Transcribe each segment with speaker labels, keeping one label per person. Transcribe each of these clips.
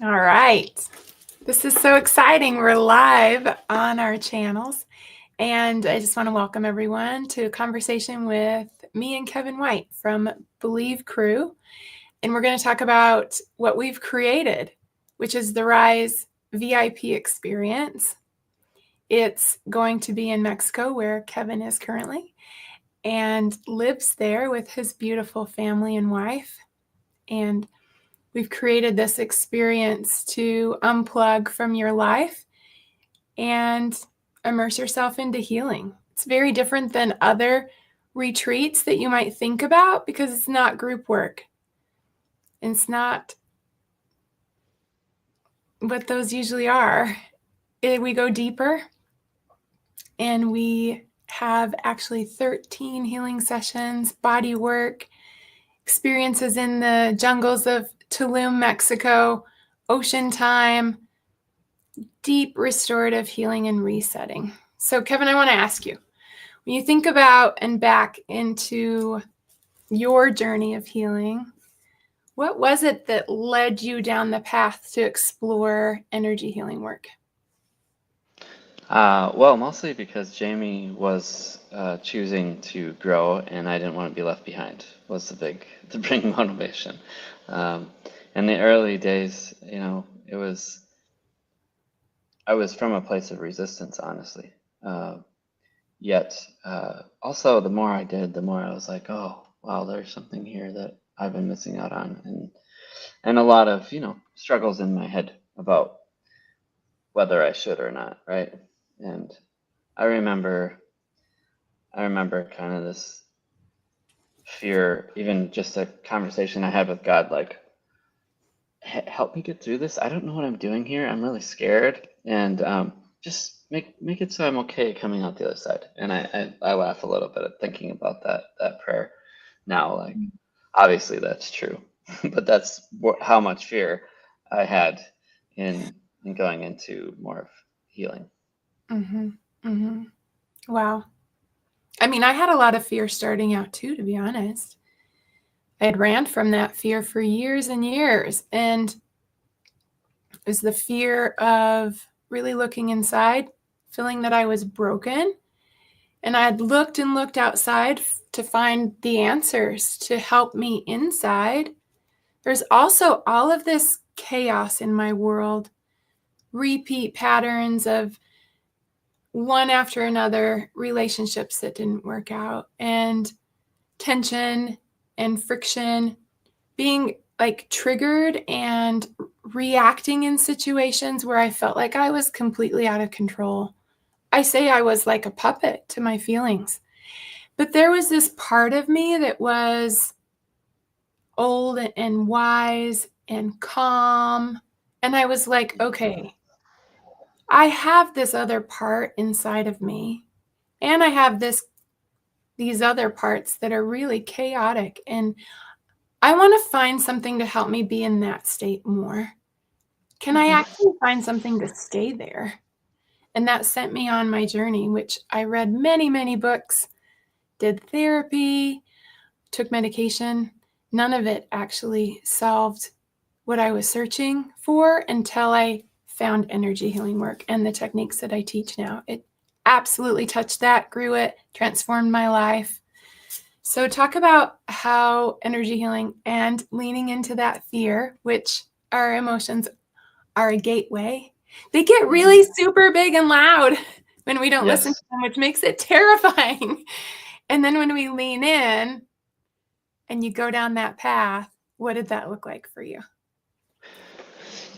Speaker 1: All right. This is so exciting. We're live on our channels. And I just want to welcome everyone to a conversation with me and Kevin White from Believe Crew. And we're going to talk about what we've created, which is the Rise VIP experience. It's going to be in Mexico, where Kevin is currently, and lives there with his beautiful family and wife. And we've created this experience to unplug from your life and immerse yourself into healing. It's very different than other retreats that you might think about because it's not group work. It's not what those usually are. We go deeper, and we have actually 13 healing sessions, body work, experiences in the jungles of Tulum, Mexico, ocean time, deep restorative healing and resetting. So, Kevin, I want to ask you, when you think about and back into your journey of healing, what was it that led you down the path to explore energy healing work?
Speaker 2: Well, mostly because Jamie was choosing to grow, and I didn't want to be left behind. Was the big motivation. Um, in the early days, I was from a place of resistance, honestly. Yet, also, the more I did, the more I was like, oh, wow, there's something here that I've been missing out on, and a lot of, struggles in my head about whether I should or not, right? And I remember I remember kind of this fear, even just a conversation I had with God, like, help me get through this. I don't know what I'm doing here. I'm really scared, and just make it so I'm okay coming out the other side. And I laugh a little bit at thinking about that prayer now. Like, obviously that's true, but that's how much fear I had in going into more of healing.
Speaker 1: Mm-hmm. Mm-hmm. Wow. I mean, I had a lot of fear starting out too, to be honest. I had ran from that fear for years and years. And it was the fear of really looking inside, feeling that I was broken. And I had looked and looked outside to find the answers to help me inside. There's also all of this chaos in my world, repeat patterns of one after another relationships that didn't work out, and tension and friction, being like triggered and reacting in situations where I felt like I was completely out of control. I say I was like a puppet to my feelings. But there was this part of me that was old and wise and calm. And I was like, okay, I have this other part inside of me. And I have these other parts that are really chaotic. And I want to find something to help me be in that state more. Can I
Speaker 2: Hmm.
Speaker 1: actually find something to stay there? And that sent me on my journey, which I read many, many books, did therapy, took medication. None of it actually solved what I was searching for until I found energy healing work and the techniques that I teach now. It absolutely touched that, grew it, transformed my life. So, talk about how energy healing and leaning into that fear, which our emotions are a gateway, they get
Speaker 2: Hmm.
Speaker 1: really super big and loud when we don't listen to
Speaker 2: Yes.
Speaker 1: them, which makes it terrifying. And then when we lean in and you go down that path, what did that look like for you?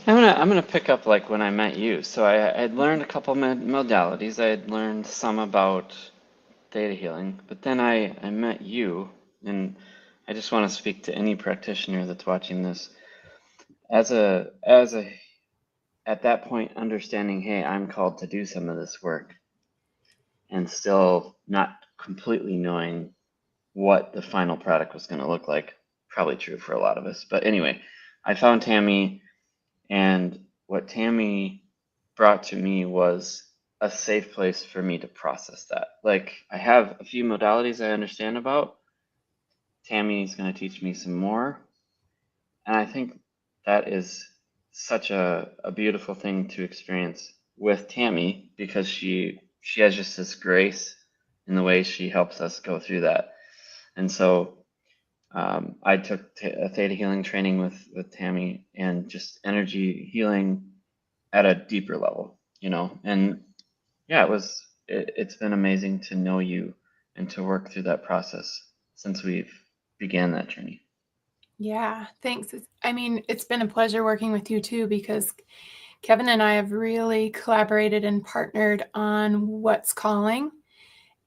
Speaker 2: I'm gonna pick up like when I met you. So I had learned a couple modalities. I had learned some about theta healing, but then I met you, and I just want to speak to any practitioner that's watching this as a at that point understanding, hey, I'm called to do some of this work, and still not completely knowing what the final product was going to look like. Probably true for a lot of us, but anyway, I found Tammy. And what Tammy brought to me was a safe place for me to process that. Like, I have a few modalities I understand about. Tammy's going to teach me some more. And I think that is such a beautiful thing to experience with Tammy because she has just this grace in the way she helps us go through that. And so I took a theta healing training with Tammy and just energy healing at a deeper level, and yeah, it's been amazing to know you and to work through that process since we've began that journey.
Speaker 1: Yeah, thanks. It's been a pleasure working with you too, because Kevin and I have really collaborated and partnered on What's Calling.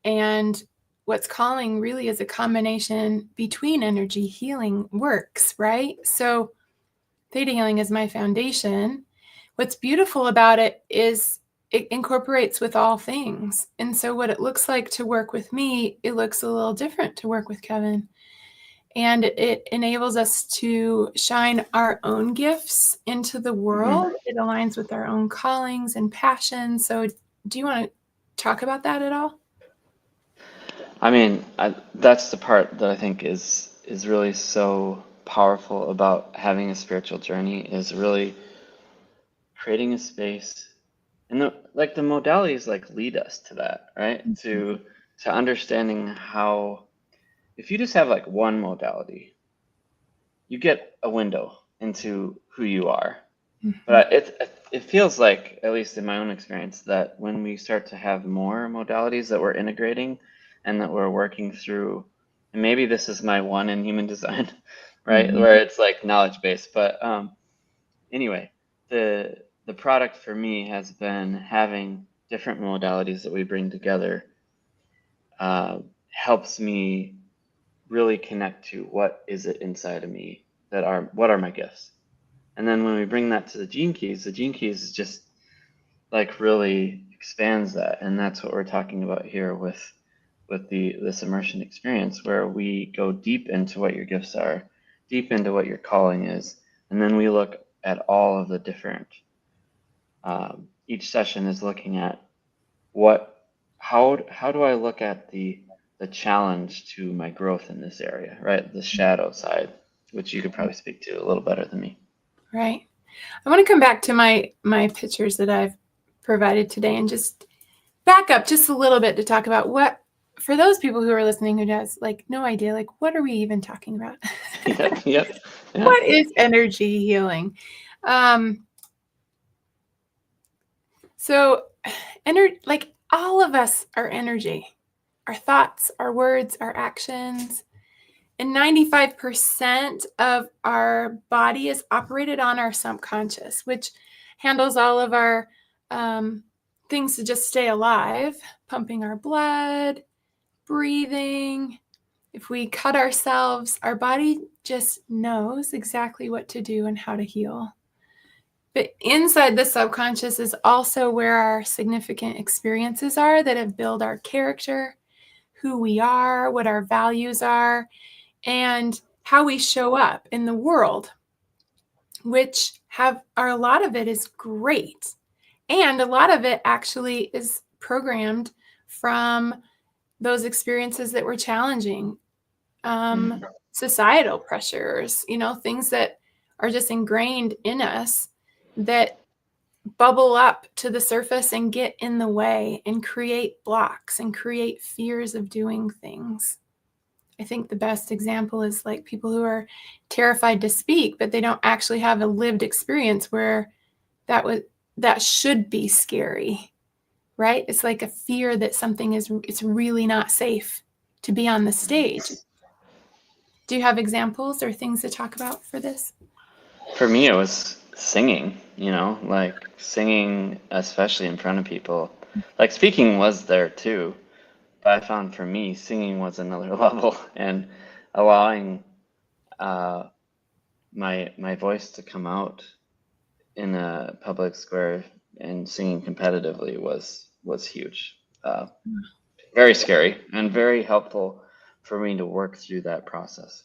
Speaker 1: And What's Calling really is a combination between energy healing works, right? So theta healing is my foundation. What's beautiful about it is it incorporates with all things. And so what it looks like to work with me, it looks a little different to work with Kevin. And it enables us to shine our own gifts into the world.
Speaker 2: Mm-hmm.
Speaker 1: It aligns with our own callings and passions. So do you want to talk about that at all?
Speaker 2: I mean, that's the part that I think is really so powerful about having a spiritual journey is really creating a space, and the modalities lead us to that, right? To understanding how if you just have one modality, you get a window into who you are. But it feels like, at least in my own experience, that when we start to have more modalities that we're integrating and that we're working through, and maybe this is my one in human design, right?
Speaker 1: Mm-hmm.
Speaker 2: Where it's knowledge based. But anyway, the product for me has been having different modalities that we bring together helps me really connect to what is it inside of me what are my gifts. And then when we bring that to the gene keys just really expands that. And that's what we're talking about here with this immersion experience, where we go deep into what your gifts are, deep into what your calling is, and then we look at all of the different. Each session is looking at how do I look at the challenge to my growth in this area, right? The shadow side, which you could probably speak to a little better than me.
Speaker 1: Right. I want to come back to my pictures that I've provided today and just back up just a little bit to talk about what, for those people who are listening who has no idea, what are we even talking about?
Speaker 2: Yep. Yeah.
Speaker 1: What is energy healing? So all of us are energy, our thoughts, our words, our actions. And 95% of our body is operated on our subconscious, which handles all of our things to just stay alive, pumping our blood, breathing. If we cut ourselves, our body just knows exactly what to do and how to heal. But inside the subconscious is also where our significant experiences are that have built our character, who we are, what our values are, and how we show up in the world, which a lot of it is great. And a lot of it actually is programmed from those experiences that were challenging, societal pressures, things that are just ingrained in us that bubble up to the surface and get in the way and create blocks and create fears of doing things. I think the best example is people who are terrified to speak, but they don't actually have a lived experience where that should be scary, right? It's like a fear that it's really not safe to be on the stage. Do you have examples or things to talk about for this?
Speaker 2: For me, it was singing, singing, especially in front of people. Speaking was there too, but I found for me, singing was another level, and allowing my voice to come out in a public square and singing competitively was huge. Very scary and very helpful for me to work through that process.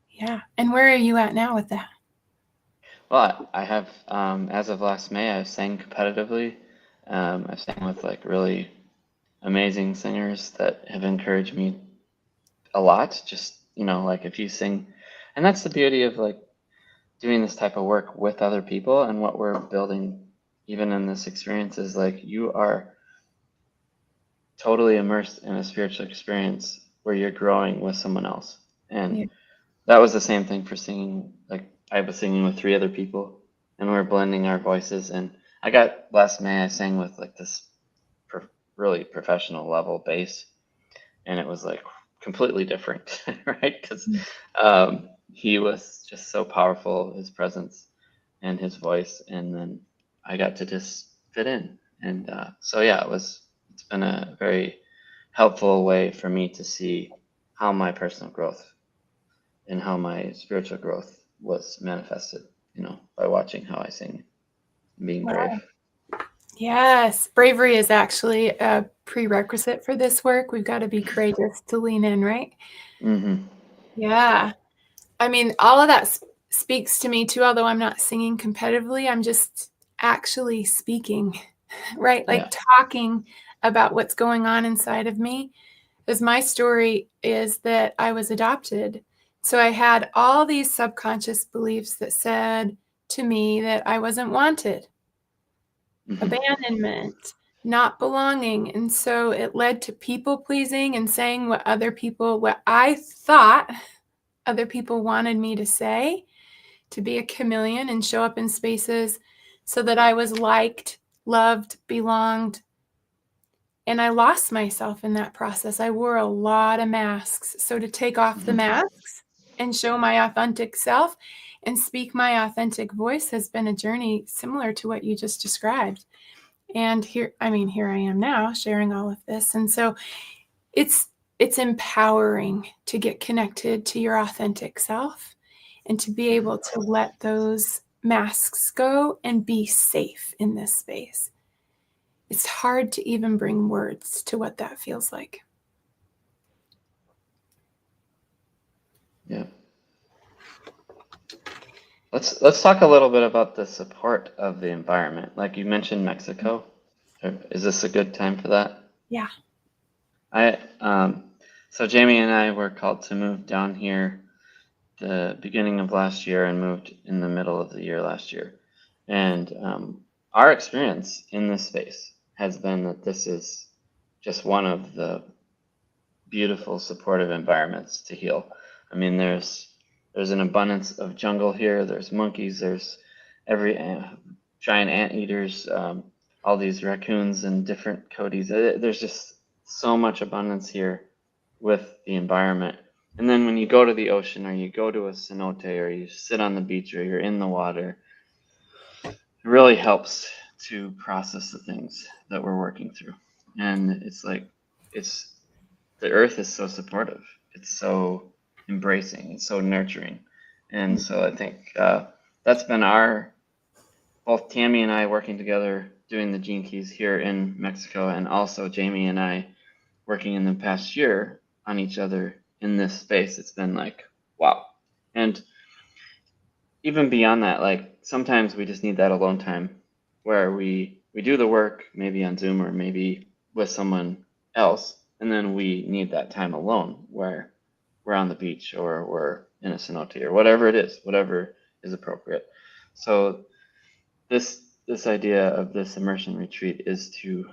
Speaker 1: Yeah. And where are you at now with that?
Speaker 2: Well, I have, as of last May, I sang competitively. I've sang with really amazing singers that have encouraged me a lot. Just, if you sing, and that's the beauty of doing this type of work with other people, and what we're building even in this experience is like you are totally immersed in a spiritual experience where you're growing with someone else.
Speaker 1: Yeah.
Speaker 2: And that was the same thing for singing. Like I was singing with three other people and we are blending our voices. And I got last May, I sang with like this really professional level bass. And it was like completely different, right? Because he was just so powerful, his presence and his voice. And then I got to just fit in. And so, yeah, it's been a very helpful way for me to see how my personal growth and how my spiritual growth was manifested, by watching how I sing and being brave.
Speaker 1: Wow. Yes, bravery is actually a prerequisite for this work. We've got to be courageous to lean in, right?
Speaker 2: Mm-hmm.
Speaker 1: Yeah. I mean, all of that speaks to me too, although I'm not singing competitively. I'm just actually speaking, right? Like
Speaker 2: Yeah.
Speaker 1: talking about what's going on inside of me. Because my story is that I was adopted. So I had all these subconscious beliefs that said to me that I wasn't wanted,
Speaker 2: Mm-hmm.
Speaker 1: abandonment, not belonging. And so it led to people pleasing and saying what I thought other people wanted me to say, to be a chameleon and show up in spaces so that I was liked, loved, belonged. And I lost myself in that process. I wore a lot of masks. So to take off the
Speaker 2: Mm-hmm.
Speaker 1: masks and show my authentic self and speak my authentic voice has been a journey similar to what you just described. And here I am now sharing all of this. And so it's empowering to get connected to your authentic self and to be able to let those masks go and be safe in this space. It's hard to even bring words to what that feels like.
Speaker 2: Yeah. Let's talk a little bit about the support of the environment. Like you mentioned Mexico. Is this a good time for that?
Speaker 1: Yeah.
Speaker 2: I so Jamie and I were called to move down here the beginning of last year and moved in the middle of the year last year. And our experience in this space has been that this is just one of the beautiful supportive environments to heal. I mean, there's an abundance of jungle here. There's monkeys. There's every giant anteaters. All these raccoons and different coyotes. There's just so much abundance here with the environment. And then when you go to the ocean or you go to a cenote or you sit on the beach or you're in the water, it really helps to process the things that we're working through. And it's like it's the earth is so supportive. It's so embracing. It's so nurturing. And so I think that's been both Tammy and I working together doing the Gene Keys here in Mexico, and also Jamie and I working in the past year on each other in this space. It's been like, wow. And even beyond that, like sometimes we just need that alone time where we do the work maybe on Zoom or maybe with someone else, and then we need that time alone where we're on the beach or we're in a cenote or whatever it is, whatever is appropriate. So this idea of this immersion retreat is to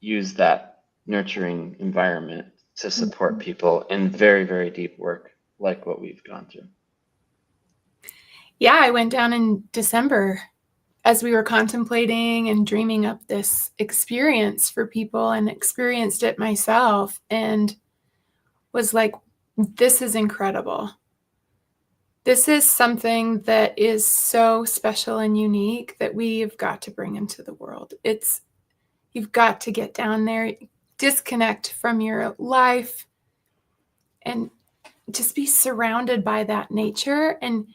Speaker 2: use that nurturing environment to support people in very, very deep work like what we've gone through.
Speaker 1: Yeah, I went down in December as we were contemplating and dreaming up this experience for people, and experienced it myself and was like, this is incredible. This is something that is so special and unique that we've got to bring into the world. You've got to get down there, disconnect from your life, and just be surrounded by that nature. And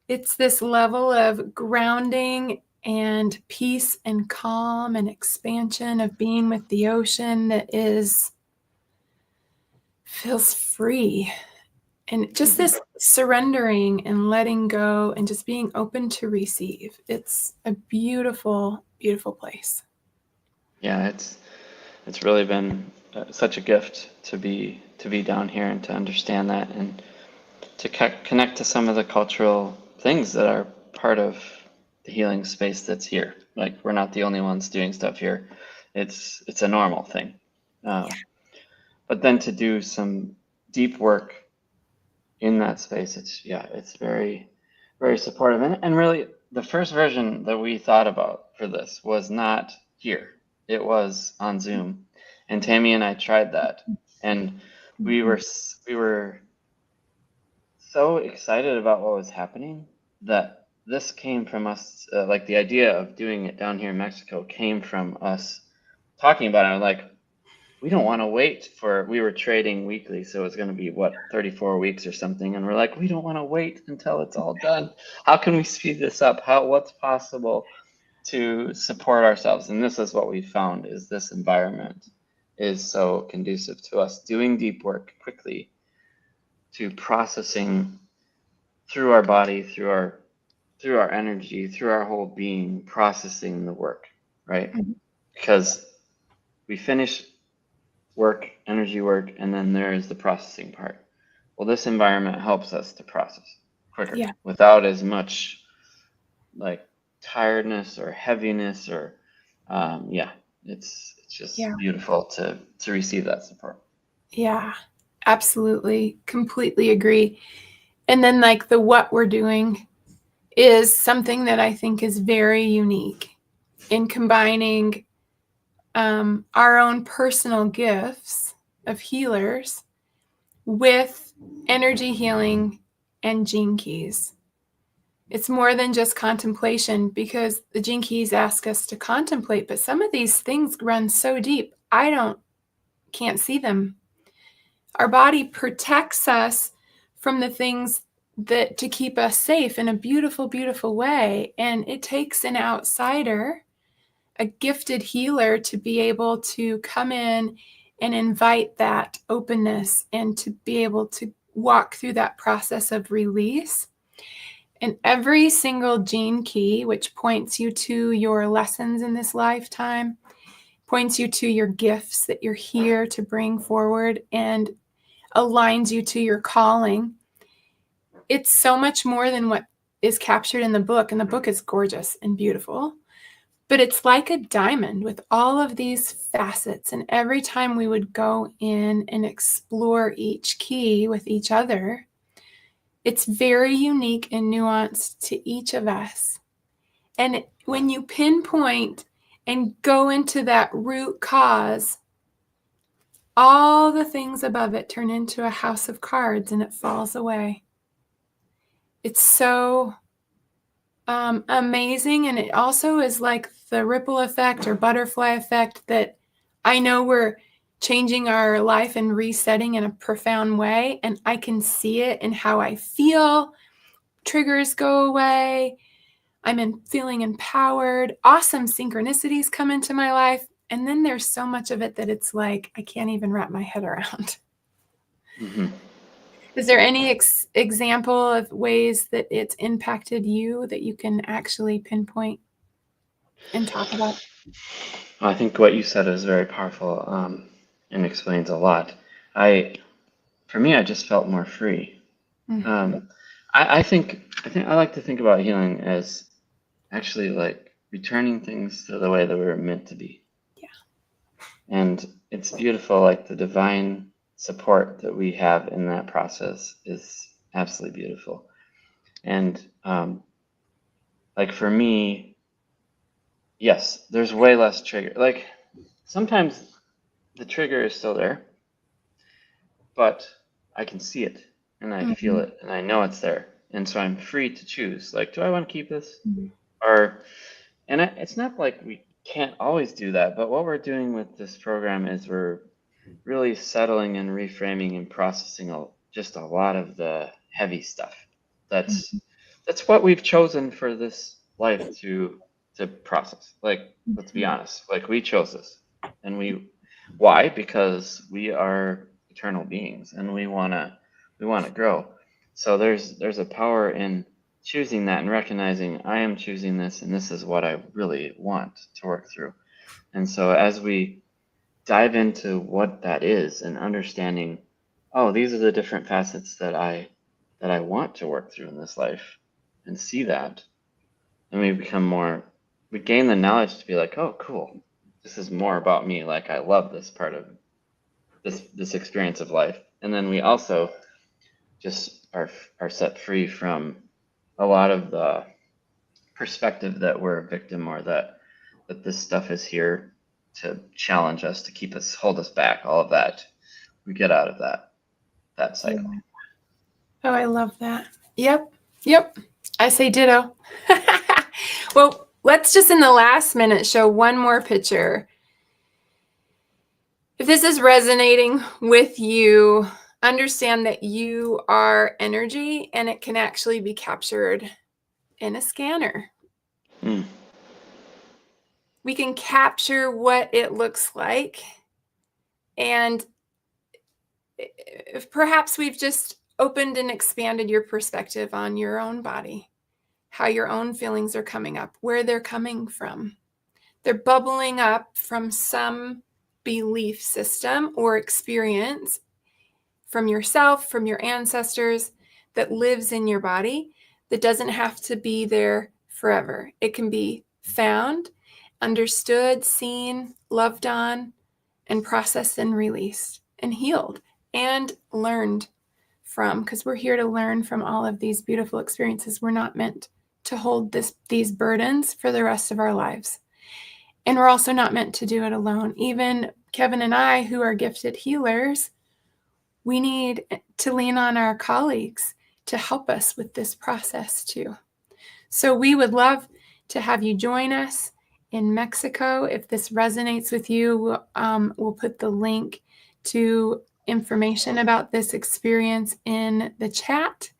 Speaker 1: it's this level of grounding and peace and calm and expansion of being with the ocean that feels free. And just this surrendering and letting go and just being open to receive. It's a beautiful, beautiful place.
Speaker 2: Yeah, it's really been such a gift to be down here and to understand that and to connect to some of the cultural things that are part of the healing space that's here. Like, we're not the only ones doing stuff here. It's a normal thing. But then to do some deep work in that space, it's very, very supportive. And really, the first version that we thought about for this was not here. It was on Zoom, and Tammy and I tried that, and we were so excited about what was happening that this came from us. Like, the idea of doing it down here in Mexico came from us talking about it. Like, we don't want to wait we were trading weekly, so it's going to be 34 weeks or something, and we're like, we don't want to wait until it's all done. How can we speed this up? What's possible to support ourselves? And this is what we found, is this environment is so conducive to us doing deep work quickly, to processing through our body, through our energy, through our whole being, processing the work, right? Because we finish work, energy work, and then there's the processing part. Well, this environment helps us to process quicker, without as much like tiredness or heaviness or it's just beautiful to receive that support.
Speaker 1: Yeah, absolutely. Completely agree. And then like what we're doing is something that I think is very unique in combining our own personal gifts of healers with energy healing and gene keys. It's more than just contemplation, because the gene keys ask us to contemplate, but some of these things run so deep, can't see them. Our body protects us from the things that to keep us safe in a beautiful, beautiful way. And it takes an outsider, a gifted healer, to be able to come in and invite that openness and to be able to walk through that process of release. And every single gene key, which points you to your lessons in this lifetime, points you to your gifts that you're here to bring forward, and aligns you to your calling. It's so much more than what is captured in the book. And the book is gorgeous and beautiful, but it's like a diamond with all of these facets. And every time we would go in and explore each key with each other, it's very unique and nuanced to each of us. And when you pinpoint and go into that root cause, all the things above it turn into a house of cards and it falls away. It's so amazing. And it also is like the ripple effect or butterfly effect that I know we're changing our life and resetting in a profound way. And I can see it in how I feel. Triggers go away. I'm feeling empowered. Awesome synchronicities come into my life. And then there's so much of it that it's like, I can't even wrap my head around.
Speaker 2: Mm-hmm.
Speaker 1: Is there any example of ways that it's impacted you that you can actually pinpoint and talk about?
Speaker 2: I think what you said is very powerful, and explains a lot. For me, I just felt more free.
Speaker 1: Mm-hmm.
Speaker 2: I think I like to think about healing as actually like returning things to the way that we were meant to be.
Speaker 1: Yeah.
Speaker 2: And it's beautiful, like the divine support that we have in that process is absolutely beautiful. And like for me, yes, there's way less trigger. Like sometimes the trigger is still there, but I can see it and I feel it and I know it's there. And so I'm free to choose. Like, do I want to keep this? It's not like we can't always do that, but what we're doing with this program is we're really settling and reframing and processing just a lot of the heavy stuff. That's what we've chosen for this life to process. Like, let's be honest. Like, we chose this, and why? Because we are eternal beings, and we wanna grow. So there's a power in choosing that and recognizing I am choosing this, and this is what I really want to work through. And so as we dive into what that is and understanding, oh, these are the different facets that I want to work through in this life, and see that, and we gain the knowledge to be like, oh, cool, this is more about me. Like, I love this part of this experience of life. And then we also just are set free from a lot of the perspective that we're a victim, or that this stuff is here to challenge us, to keep us, hold us back, all of that. We get out of that cycle.
Speaker 1: Oh, I love that. Yep. I say ditto. Well, let's just in the last minute show one more picture. If this is resonating with you, understand that you are energy, and it can actually be captured in a scanner. We can capture what it looks like, and perhaps we've just opened and expanded your perspective on your own body, how your own feelings are coming up, where they're coming from. They're bubbling up from some belief system or experience from yourself, from your ancestors, that lives in your body, that doesn't have to be there forever. It can be found, understood, seen, loved on, and processed and released and healed and learned from, because we're here to learn from all of these beautiful experiences. We're not meant to hold these burdens for the rest of our lives. And we're also not meant to do it alone. Even Kevin and I, who are gifted healers, we need to lean on our colleagues to help us with this process too. So we would love to have you join us in Mexico. If this resonates with you, we'll put the link to information about this experience in the chat.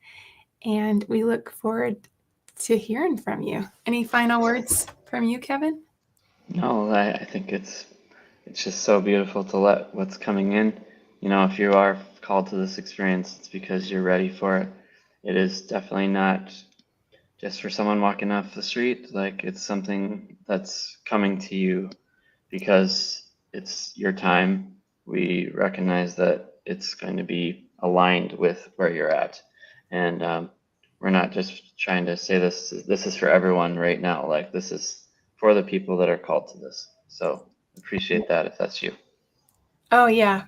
Speaker 1: And we look forward to hearing from you. Any final words from you, Kevin?
Speaker 2: No, I think it's just so beautiful to let what's coming in. If you are called to this experience, it's because you're ready for it. It is definitely not just for someone walking off the street. Like, it's something that's coming to you because it's your time. We recognize that it's going to be aligned with where you're at. And we're not just trying to say this is for everyone right now. Like, this is for the people that are called to this. So appreciate that if that's you. Oh,
Speaker 1: yeah.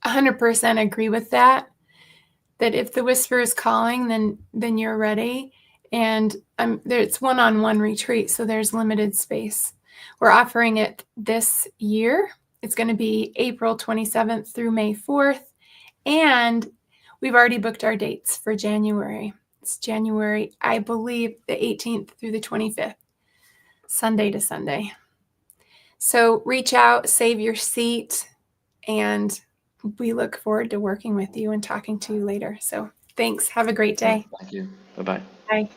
Speaker 1: 100% agree with that. That if the whisper is calling, then you're ready. And it's one-on-one retreat, so there's limited space. We're offering it this year. It's going to be April 27th through May 4th. And we've already booked our dates for January. It's January, I believe, the 18th through the 25th, Sunday to Sunday. So reach out, save your seat, and we look forward to working with you and talking to you later. So thanks. Have a great day.
Speaker 2: Thank you. Bye-bye.
Speaker 1: Bye.